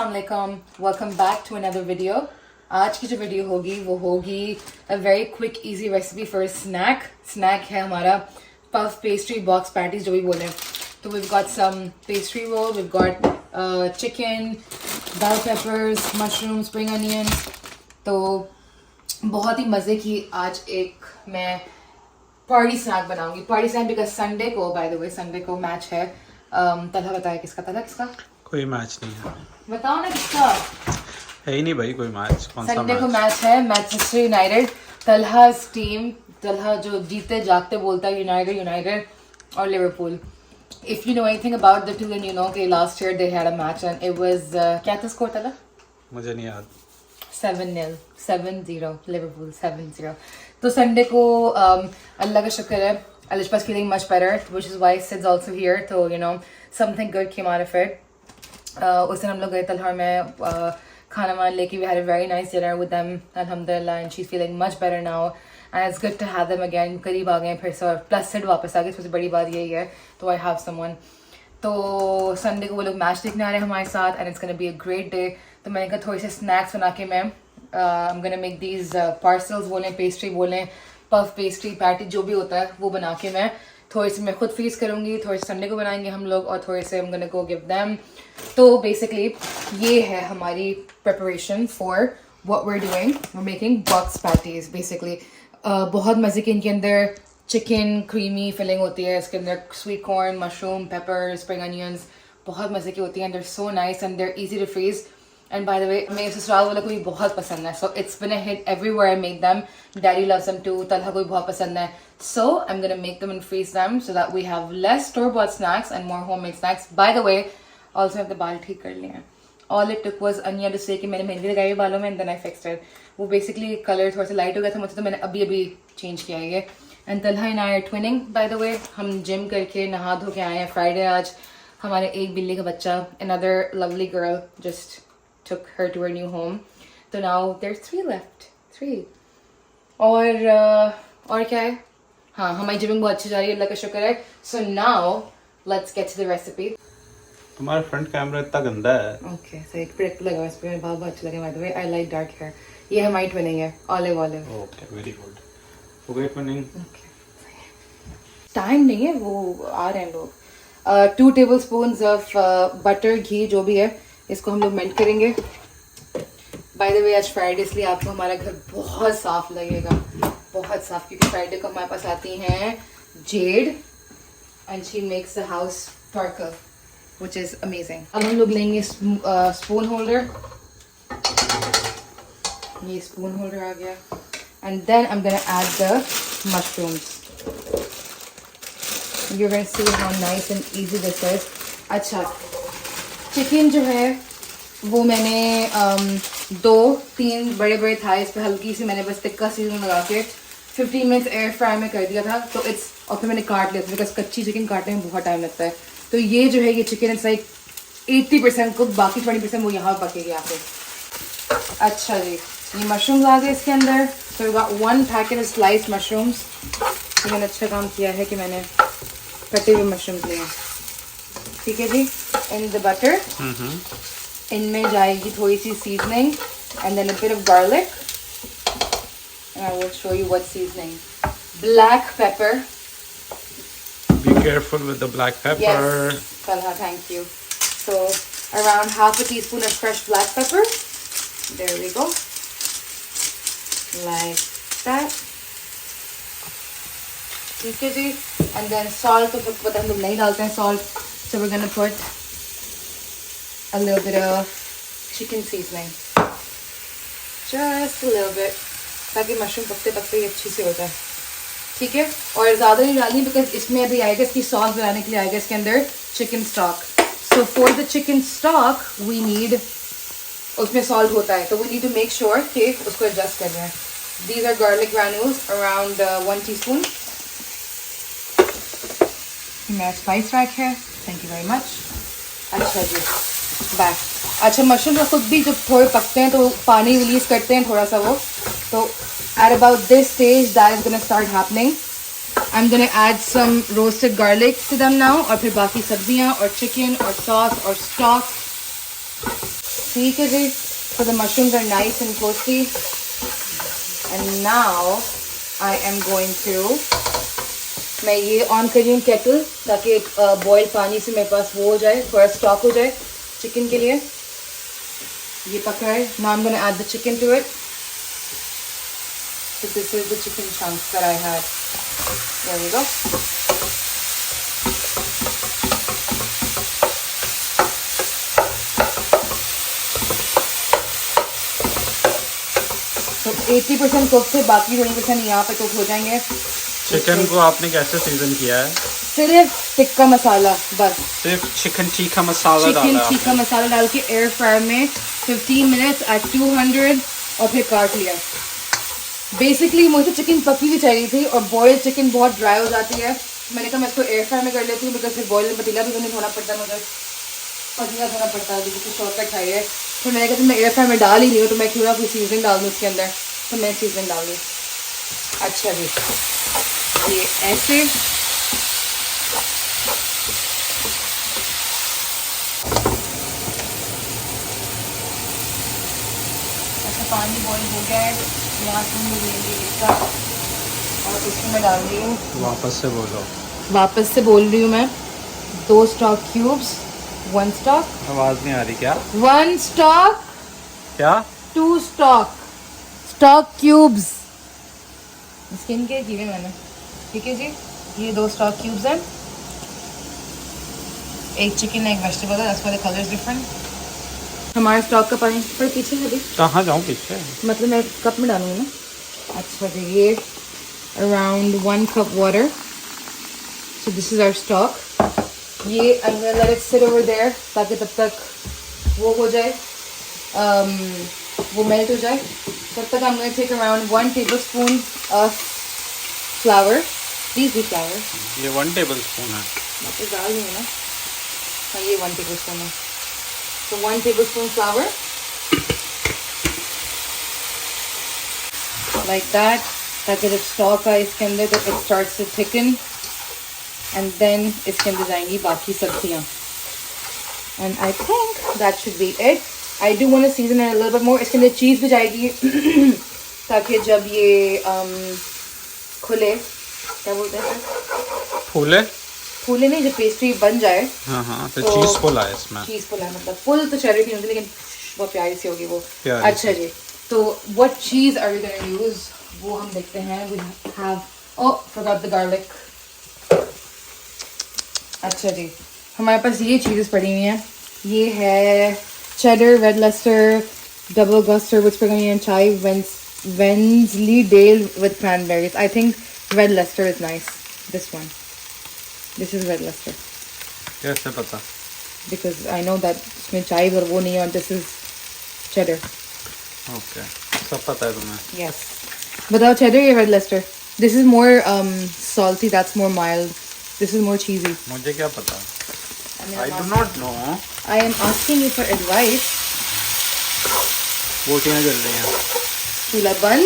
Assalamualaikum, welcome back to another video. आज की जो वीडियो होगी वो होगी a very quick easy recipe for a snack. Snack है हमारा puff pastry box patties जो भी बोले. तो we've got some pastry roll, we've got chicken, bell peppers, mushrooms, spring onions. तो बहुत ही मज़े की आज एक मैं पार्टी स्नैक बनाऊंगी. पार्टी स्नैक बिकॉज संडे को, बाय द वे, संडे को मैच है. तलहा बताया किसका? कोई मैच नहीं है. बताओ ना किसका है ही नहीं भाई कोई मैच. कौन सा संडे को मैच है. Manchester United. Talha's team. Talha जो जीते जागते बोलता है यूनाइटेड और Liverpool. If you know anything about the two, then you know कि last year they had a match and it was क्या था स्कोर तलहा? मुझे नहीं याद. 7-0 7-0 लिवरपूल 7-0. तो संडे को अल्लाह का शुक्र है. Alishba's feeling much better, which is why Sid's also here. So you know something good came out of it. उस दिन हम लोग गए तलहा में खाना वाना लेके. We had a very nice dinner with them, alhamdulillah, and she's feeling much better now. And it's good to have them again. करीब आ गए फिर से और प्लस सिड वापस आ गए. सबसे बड़ी बात यही है. तो I have someone. तो संडे को वो लोग मैच देखने आ रहे हैं हमारे साथ and it's gonna be a great day. तो मैंने कहा थोड़ी सी स्नैक्स बना के मैं I'm gonna make these parcels बोलें, पेस्ट्री बोलें, पफ पेस्ट्री पैटी जो भी होता है वो बना के मैं थोड़ी सी मैं खुद फ्रीज करूँगी. थोड़ी सी संडे को बनाएंगे हम लोग और थोड़े से I'm gonna go give them. तो बेसिकली ये है हमारी preparation for what we're doing. We're making box patties basically. बहुत मज़े की इनके अंदर चिकन क्रीमी फिलिंग होती है. इसके अंदर sweet corn, mushroom, paper, spring onions बहुत मज़े की होती हैं. They're so nice and they're easy to freeze. And by the way, मेरे ससुराल वालों को भी बहुत पसंद है. So it's been a hit everywhere I made them. Daddy loves them too. Talha को भी बहुत पसंद है. So I'm gonna make them and freeze them so that we have less store-bought snacks and more homemade snacks. By the way, also have the बाल ठीक कर लिए हैं. All it took was Anya to say कि मैंने मेहंदी लगाई बालों में and then I fixed it. वो basically color थोड़ा सा light हो गया था मुझसे तो मैंने अभी change किया है ये. And Talha and I are twinning, by the way. हम gym करके नहा धो के आए हैं. Friday आज हमारे एक बिल्ली का बच्चा, another lovely girl, just took her to her new home. So now there's 3 left. 3. और क्या है? हाँ, हमारी जिमिंग बहुत अच्छी जा रही है, अल्लाह का शुक्र है. So now let's get to the recipe. तुम्हारा फ्रंट कैमरा इतना गंदा है. Okay, so एक प्रोडक्ट लगा इस पे मेरे बहुत अच्छा लगा. By the way, I like dark hair. ये हमारी ट्विनिंग है, olive. Okay, very good. हो गई ट्विनिंग. Okay. टाइम नहीं है, वो आ रहे हैं लोग. 2 tablespoons of butter, घी जो भी है इसको हम लोग मेल्ट करेंगे. बाय द वे आज फ्राइडे इसलिए आपको हमारा घर बहुत साफ लगेगा, बहुत साफ, क्योंकि फ्राइडे को हमारे पास आती हैं Jade and she makes the house sparkle which is amazing. अब हम लोग लेंगे स्पून होल्डर. ये स्पून होल्डर आ गया and then I am gonna add the mushrooms. You can see how nice and easy this is. अच्छा, chicken जो है वो मैंने 2-3 बड़े थाइस पे हल्की सी मैंने बस टिक्का सीजन लगा के 15 मिनट्स एयर फ्राई में कर दिया था. तो इट्स और फिर मैंने काट लिया था बिकॉज कच्ची चिकन काटने में बहुत टाइम लगता है. तो ये जो है ये चिकन इट्स लाइक 80% कुक, बाकी 20% वो यहाँ पकेगी यहाँ पे. अच्छा जी, ये मशरूम्स आ गए इसके अंदर. तो 1 पैकेट ऑफ स्लाइस मशरूम्स. तो मैंने अच्छा काम किया है कि मैंने कटे हुए मशरूम्स लिए. ठीक है जी. इन द बटर इनमें जाएगी थोड़ी सी seasoning and then a bit of garlic. I will show you what seasoning. Black pepper. Be careful with the black pepper. Yes, Talha, thank you. So around half a teaspoon of fresh black pepper. There we go. Like that. ठीक है जी. And then salt, तो पता हम लोग नहीं डालते हैं salt. So we're gonna put a little bit of chicken seasoning, just a little bit, ताकि मशरूम पकते ही अच्छी से हो जाए. ठीक है. और ज़्यादा नहीं डालनी बिकॉज इसमें अभी आएगा इसकी सॉस बनाने के लिए आएगा इसके अंदर chicken stock. So for the chicken stock we need, उसमें सॉल्ट होता है तो we need to make sure कि उसको एडजस्ट कर रहे हैं. These are garlic granules around 1 teaspoon. मेरा स्पाइस रैक है. Thank you very much. अच्छा जी, बैक. अच्छा, मशरूम का खुद भी जब थोड़े पकते हैं तो पानी रिलीज करते हैं थोड़ा सा वो. तो at about this stage that is gonna start happening. I am gonna add some roasted garlic to them now. और फिर बाकी सब्जियां और चिकन और सॉस और स्टॉक. ठीक है जी. So the mushrooms are nice and toasty. And now I am going to, मैं ये ऑन कर रही हूँ केटल ताकि बॉयल पानी से मेरे पास वो हो जाए, थोड़ा स्टॉक हो जाए चिकन के लिए. ये पका है. Now I'm going to add the chicken to it. So this is the chicken chunks that I had. There we go. तो 80% कुक थे, बाकी 20% यहाँ पे कुक हो जाएंगे. चिकन को आपने कैसे सीजन किया है? सिर्फ टिक्का मसाला बस. सिर्फ चिकन टीका मसाला डाला चिकन है टिक्का मसाला डाल के एयर फ्रायर में 15 मिनट्स एट 200 और फिर काट लिया. बेसिकली मुझे चिकन पकी भी चाहिए थी और बॉयल चिकन बहुत ड्राई हो जाती है. मैंने कहा मैं इसको एयर फ्रायर में कर लेती हूँ, बिकॉज फिर बॉयल पतीला भी नहीं धोना पड़ता, मुझे पतीला धोना पड़ता है क्योंकि शॉर्टकट है. तो मैंने कहा मैं एयर फ्रायर में डाल ही नहीं हूँ तो मैं थोड़ा कुछ सीजनिंग डाल दूँ उसके अंदर. तो मैं सीजनिंग डाल दी. अच्छा जी, ये ऐसे ऐसा पानी बॉईल हो गया है. यहाँ से मैं लेंगे इसका और इसमें मैं डाल रही हूँ. वापस से बोलो. वापस से बोल रही हूँ मैं. 2 स्टॉक क्यूब्स. 1 स्टॉक. आवाज नहीं आ रही क्या? 1 स्टॉक. क्या? 2 स्टॉक क्यूब्स. स्किन केयर की है मैंने. ठीक है जी, ये 2 स्टॉक क्यूब्स हैं. एक चिकन एक वेजिटेबल है, that's why the colour is different. हमारे स्टॉक का पानी पर पीछे है. कहाँ जाऊँ पीछे? मतलब मैं कप में डालूंगी ना. अच्छा जी, ये around 1 cup water. So this is our stock. ये I'm gonna let it sit over there ताकि तब तक वो हो जाए, वो मेल्ट हो जाए. तब तक I'm gonna take around 1 tablespoon of flour. Please be flour. ये 1 tablespoon है. मैं तो डाल दूँगी ना. हाँ, ये 1 tablespoon है. So 1 tablespoon flour. Like that. ताकि जब स्टॉक आए इसके अंदर तो it starts to thicken. And then इसके अंदर जाएंगी बाकी सब्जियाँ. And I think that should be it. I do want to season it a little bit more. इसके अंदर चीज़ भी जाएगी ताकि जब ये खुले, क्या बोलते हैं सर? फूले नहीं, जब पेस्ट्री बन जाए. हाँ तो चीज़ फुल है इसमें. चीज़ फुल है, मतलब फुल तो चेरी नहीं होती लेकिन बहुत प्यारी सी होगी वो. अच्छा जी, तो what cheese are we gonna use? वो हम देखते हैं. We have, oh forgot the garlic. अच्छा जी, हमारे पास ये चीज़ें पड़ी हुई हैं. ये है cheddar, red Leicester, double Gloucester, Whitspring and chive, Wensleydale with cranberries. I think red Leicester is nice. This one. This is red Leicester. कैसे पता? Because I know that इसमें chive और वो नहीं है और this is cheddar. Okay. सब पता है तुम्हें? Yes. बताओ cheddar या red Leicester? This is more salty. That's more mild. This is more cheesy. मुझे क्या पता? I do not know. I am asking you for advice. बोटियाँ जल रही हैं. चूल्हा बंद.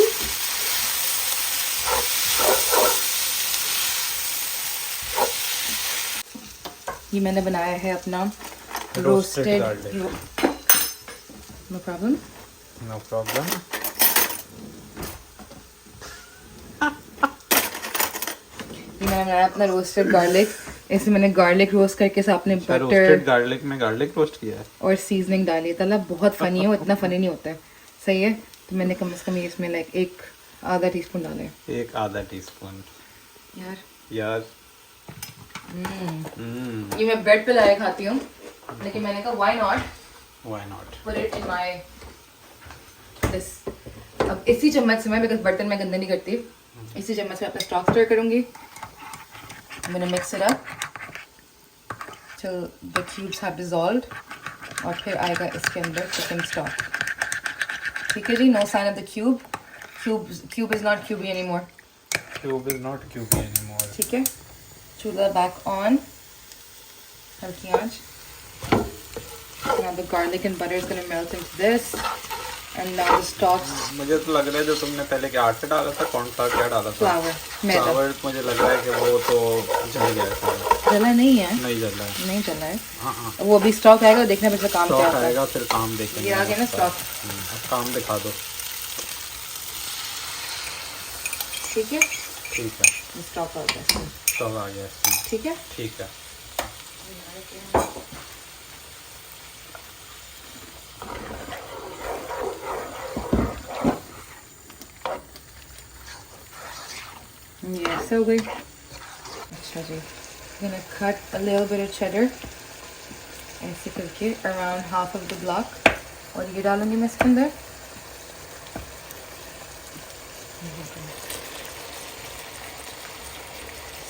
ये मैंने बनाया है अपना roasted garlic. No problem. No problem. ये मैंने बनाया अपना रोस्टेड गार्लिक. इसमें मैंने गार्लिक रोस्ट करके साथ में बटर, रोस्टेड गार्लिक में गार्लिक रोस्ट किया है और सीजनिंग डाली. तला बहुत फनी है, वो इतना फनी नहीं होता है. सही है. तो मैंने कम से कम इसमें लाइक 1/2 टीस्पून डाले. 1/2 टीस्पून. यार ये मैं ब्रेड पे लाया खाती हूँ, लेकिन मैंने कहा why not put it in my this. अब इसी चम्मच से मैं, बिकॉज बर्तन में गंदा नहीं करती, इसी चम्मच से अपना स्टॉक स्टर करूँगी. मैंने mix it up till the cubes have dissolved और फिर आएगा इसके अंदर चिकन स्टॉक. ठीक है जी. No sign of the cube is not cubey anymore. ठीक है. चूल्हा बैक ऑन, हल्की आंच. Now the garlic and butter is going to melt into this, and now the stalks. मुझे तो लग रहा है जो तुमने पहले क्या आटा डाला था, कौन सा क्या डाला था? फ्लावर. मुझे लग रहा है कि वो तो जल गया था. जला नहीं है? नहीं जला है। नहीं जला है। हाँ। वो अभी स्टॉक आएगा, देखना फिर काम क्या स्टॉक होता है। आएगा फिर काम देखेंगे। ये आ गया ना स्टॉक। अब काम दिखा दो। ठीक है, ठीक है। स्टॉक आ गया। स्टॉक आ गया इसमें। ठीक है, ठीक है। ये ऐसे हो गई। अच्छा जी, gonna cut a little bit of cheddar ऐसे करके around half of the block, और ये डालूंगी मैं इसके अंदर।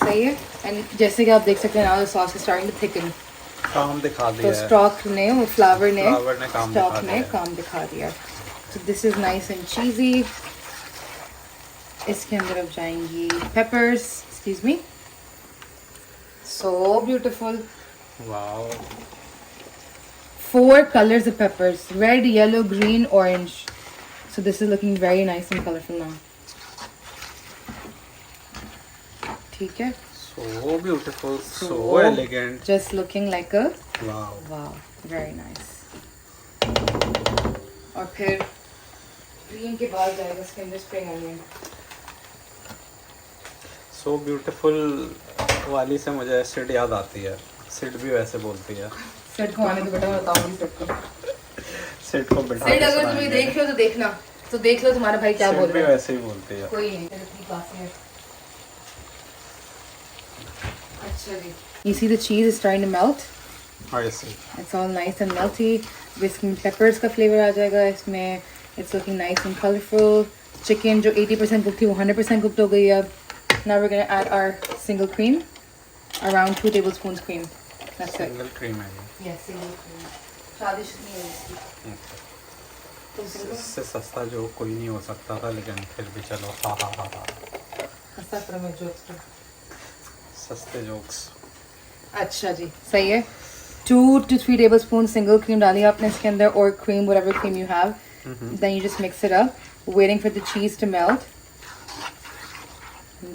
सही है। एंड जैसे कि आप देख सकते हैं now the sauce is starting to thicken। काम दिखा दिया तो है। स्टॉक ने और फ्लावर ने काम स्टॉक दिखा ने दिया है। काम दिखा दिया। So this is nice and cheesy। इसके अंदर अब जाएंगी peppers, excuse me, so beautiful। Wow. 4 colors of peppers, red, yellow, green, orange, so this is looking very nice and colorful now। ठीक है, So beautiful, so elegant, just looking like a wow, very nice। और फिर green के बाद जाएगा इसके अंदर spring onion. so beautiful वाली से मुझे सिड याद आती है। सिड भी वैसे बोलती है। सेट को आने के बेटा मैं बताऊंगी सेट को। सिड को बिठा सेट के अगर तुम्हें सुनाएंगे। देख लो तो देखना, तो देख लो तुम्हारा भाई क्या बोल सिड भी रहा है। वैसे ही बोलती है। कोई नहीं, तेरे की बात है। अच्छा जी, you see the cheese is starting to melt। I see। It's all nice and melty। इसमें peppers का flavor आ जाएगा इसमें। It's looking nice and colorful। Chicken जो 80% cooked थी वो 100% cooked हो गई है अब। Now we're gonna add our single cream, around 2 tablespoons cream। That's it। Single cream है ये। Yes, single cream। स्वादिष्ट नहीं है इसकी। तुम single? इससे सस्ता जो कोई नहीं हो सकता था, लेकिन फिर भी चलो। हा हा हा हा। हंसा करो मैं jokes पे। सस्ते जोक्स। अच्छा जी, सही है। 2 to 3 tablespoons single cream डाली आपने इसके अंदर, or cream, whatever cream you have। Then you just mix it up, waiting for the cheese to melt।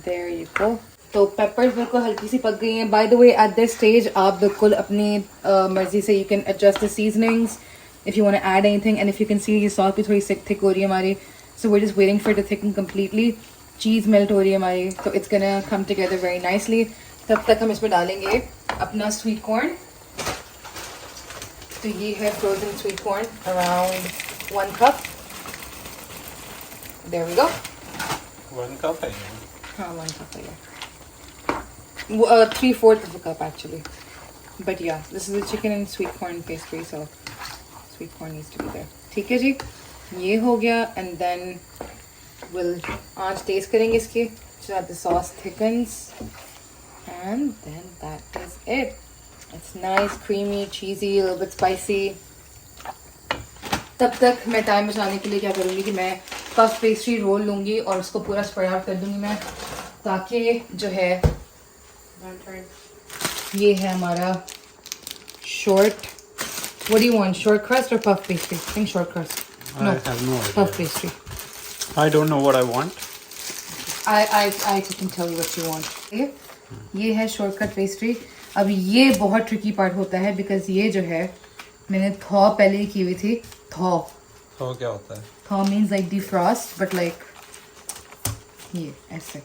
There you go। तो peppers बिल्कुल हल्की सी पक गई हैं। By the way, at this stage आप बिल्कुल अपनी मर्जी से you can adjust the seasonings if you want to add anything, and if you can see ये sauce भी थोड़ी thick हो रही है हमारी, so we're just waiting for it to thicken completely। cheese melt हो रही है हमारी, तो it's gonna come together very nicely। तब तक हम इसमें डालेंगे अपना sweet corn। तो ये है frozen sweet corn, around 1 cup। There we go। 1 cup है ये। हाँ 1 cup है ये। 3/4 of a cup actually, but yeah, this is the chicken and sweet corn pastry, so sweet corn needs to be there। ठीक है जी, ये हो गया। and then we'll आँच तेज करेंगे इसकी so that the sauce thickens, and then that is it। It's nice, creamy, cheesy, a little bit spicy। तब तक मैं टाइम बचाने के लिए क्या करूँगी कि मैं पफ पेस्ट्री रोल लूँगी और उसको पूरा स्प्रेड आउट कर दूँगी मैं, ताकि जो है ये है हमारा short, what do you want, short crust or puff pastry? I think short crust। I have no idea। puff pastry। I don't know what I want। I can tell you what you want। ये है short cut pastry। अब ये बहुत tricky part होता है, because ये जो है मैंने थॉ पहले ही की हुई थी। थॉ क्या होता है? Thaw means like defrost, but like ये ऐसे,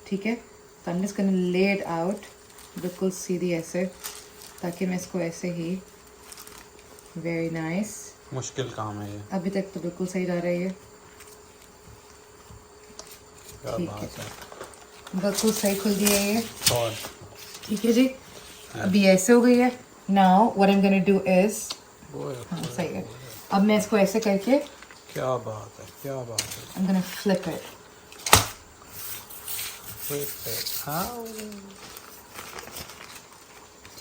ठीक है। तो I'm just gonna lay it out बिल्कुल सीधी ऐसे, ताकि मैं इसको ऐसे ही, very nice। मुश्किल काम है ये। अभी तक तो बिल्कुल सही जा रहा है ये, क्या ठीक बात है, है। बिल्कुल सही खुल गई है ये। और ठीक है जी, अभी ऐसे हो गई है। Now what I am gonna do is, हाँ सही है, अब मैं इसको ऐसे करके, क्या बात है, क्या बात है। आई एम गोना फ्लिप इट।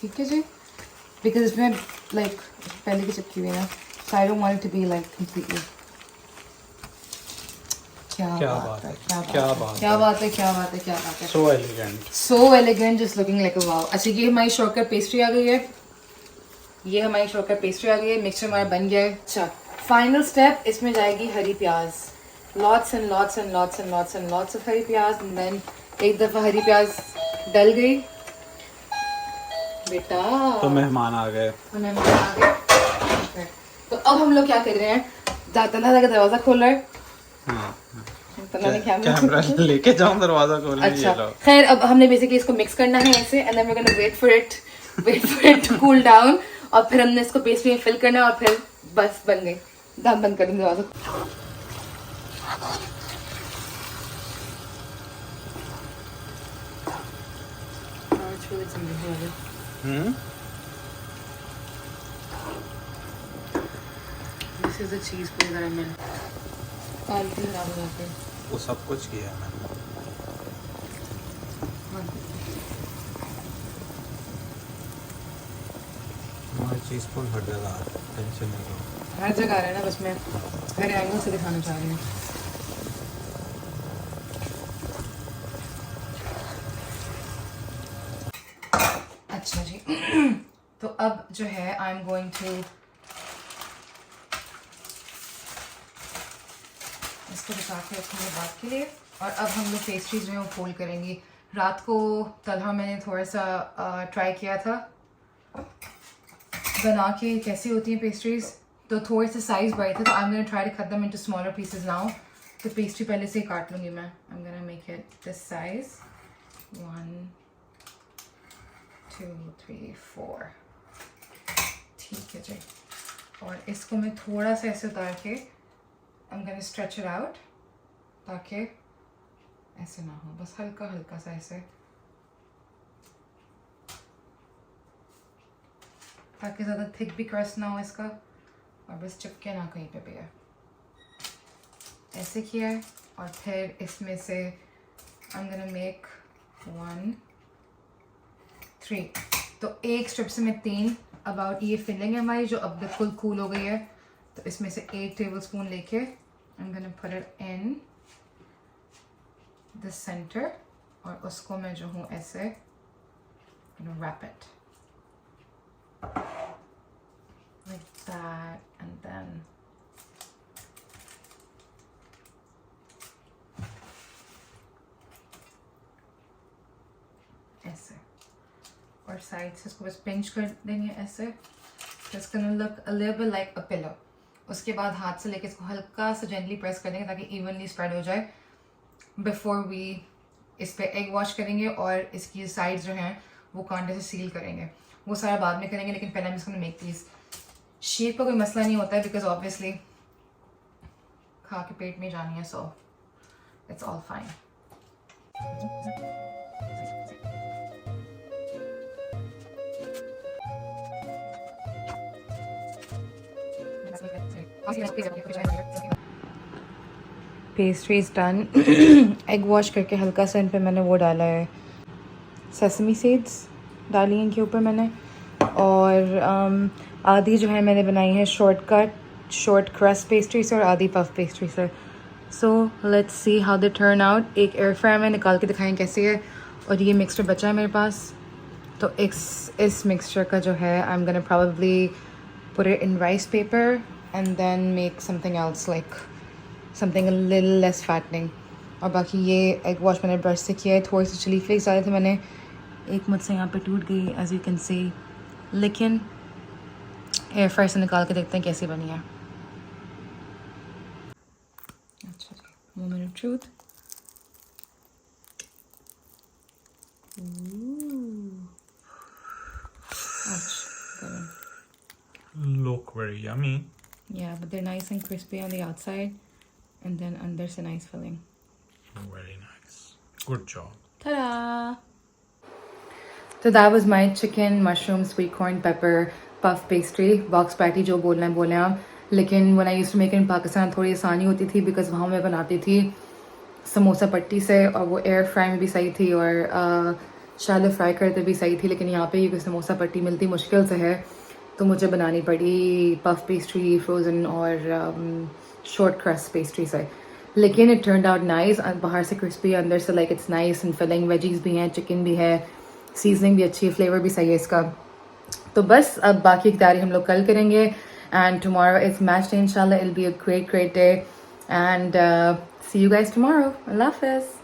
ठीक है जी, बिकॉज इसमें लाइक पहले की चिपकी हुई है ना, so I don't want it to be like completely. क्या बात है, क्या बात है। So elegant, so elegant, just looking like a wow. अच्छा, ये हमारी शॉर्टकट पेस्ट्री आ गई है, ये हमारी शॉर्टकट पेस्ट्री आ गई है, मिक्सचर हमारा बन गया है। अच्छा, फाइनल स्टेप, इसमें जाएगी हरी प्याज, lots and lots and lots and lots and lots of हरी प्याज। एंड देन एक दफ़ा हरी प्याज डल गई बेटा तो मेहमान आ गए। Okay. तो अब हम लोग क्या कर रहे हैं, तन्हा का दरवाजा खोल रहा है। हाँ, तन्हा ने कैमरा लेके जाऊं दरवाजा खोलने। अच्छा ये लो। खैर, अब हमने बेसिकली इसको मिक्स करना है ऐसे, and then we are gonna wait for it to cool down, और फिर हमने इसको पेस्ट्री में फिल करना है, और फिर बस बन गई। दाम बंद कर दूँ दरवाजा। This is the cheese pull that I meant. वो सब कुछ किया मैंने। हमारी चीज पुल हर जगह आ रहा है, टेंशन नहीं लो। हर जगह आ रहा है ना, बस मैं हर एंगल से दिखाना चाह रही हूँ। अच्छा जी तो अब जो है आई एम गोइंग टू इसको बचा के रखेंगे बात के लिए, और अब हम लोग पेस्ट्रीज जो है वो फोल्ड करेंगे। रात को तलहा मैंने थोड़ा सा ट्राई किया था बना के कैसी होती हैं पेस्ट्रीज, तो थोड़े से साइज बड़े थे, तो I am gonna try to cut them into smaller pieces now. तो पेस्ट्री पहले से ही काट लूँगी मैं। I am gonna make it this size 1 2 3 4। ठीक है जी, और इसको मैं थोड़ा सा ऐसे उतार के I'm gonna stretch it out ताकि ऐसे ना हो, बस हल्का हल्का सा ऐसे, ताकि ज़्यादा थिक भी क्रस्ट ना हो इसका, और बस चिपके ना कहीं पे भी है। ऐसे किया है, और फिर इसमें से I'm gonna make 1 3, तो एक स्ट्रिप से मैं 3 अबाउट ये फिलिंग है हमारी जो अब बिल्कुल कूल हो गई है। तो इसमें से 1 टेबलस्पून लेके I'm gonna put it in the center, और उसको मैं जो हूँ ऐसे wrap it like that, and then ऐसे, और साइड से इसको बस पिंच कर देंगे ऐसे। It's gonna look a little bit like a pillow। उसके बाद हाथ से लेके इसको हल्का सा जेंटली प्रेस कर देंगे ताकि इवनली स्प्रेड हो जाए बिफोर वी इस पे एग वॉश करेंगे, और इसकी साइड्स जो हैं वो कांटे से सील करेंगे। वो सारा बाद में करेंगे, लेकिन पहले हम इसको मेक दीज। शेप का कोई मसला नहीं होता है बिकॉज ऑब्वियसली खा के पेट में जानी है, so it's all fine. Pastry is done. Egg wash करके हल्का सा इन पे मैंने वो डाला है, सेसमी सीड्स डाली हैं इनके ऊपर मैंने, और आधी जो है मैंने बनाई है शॉर्ट क्रस्ट पेस्ट्री से, और आधी पफ पेस्ट्री से। So let's see how they turn out. एक एयर फ्रायर में निकाल के दिखाएं कैसी है, और ये मिक्सचर बचा है मेरे पास, तो इस मिक्सचर का जो है आई am gonna probably put it in rice paper and then make something else, like something a little less fattening। और बाकी ये एग वॉश मैंने ब्रश से किया है। थोड़ी सी चिली फ्लेक्स डाले थे मैंने, एक मुझसे यहाँ पे टूट गई एज यू कैन सी, लेकिन एयर फ्रायर से निकाल के देखते हैं कैसी बनी है। अच्छा जी, moment of truth. Look very yummy। Yeah, but they're nice and crispy on the outside, and then under is a nice filling. Very nice, good job। Ta-da! So that was my chicken, mushroom, sweet corn, pepper, puff pastry, box patty जो बोलना है बोले आप। लेकिन when I used to make it in Pakistan थोड़ी आसानी होती थी because वहाँ मैं बनाती थी समोसा पट्टी से, और वो एयर फ्राई में भी सही थी, और शैलो फ्राई करते भी सही थी। लेकिन यहाँ पे ये समोसा पट्टी मिलती मुश्किल से है, तो मुझे बनानी पड़ी पफ पेस्ट्री फ्रोज़न और शॉर्ट क्रस्ट पेस्ट्री से। लेकिन इट टर्न्ड आउट नाइस, बाहर से क्रिस्पी, अंदर से like it's nice and filling. Veggies भी हैं, चिकन भी है, सीजनिंग भी अच्छी है, फ्लेवर भी सही है इसका। तो बस अब बाकी की तैयारी हम लोग कल करेंगे, and tomorrow it's match day इंशाल्लाह। It will be a great day, and see you guys tomorrow. अल्लाह हाफिज़।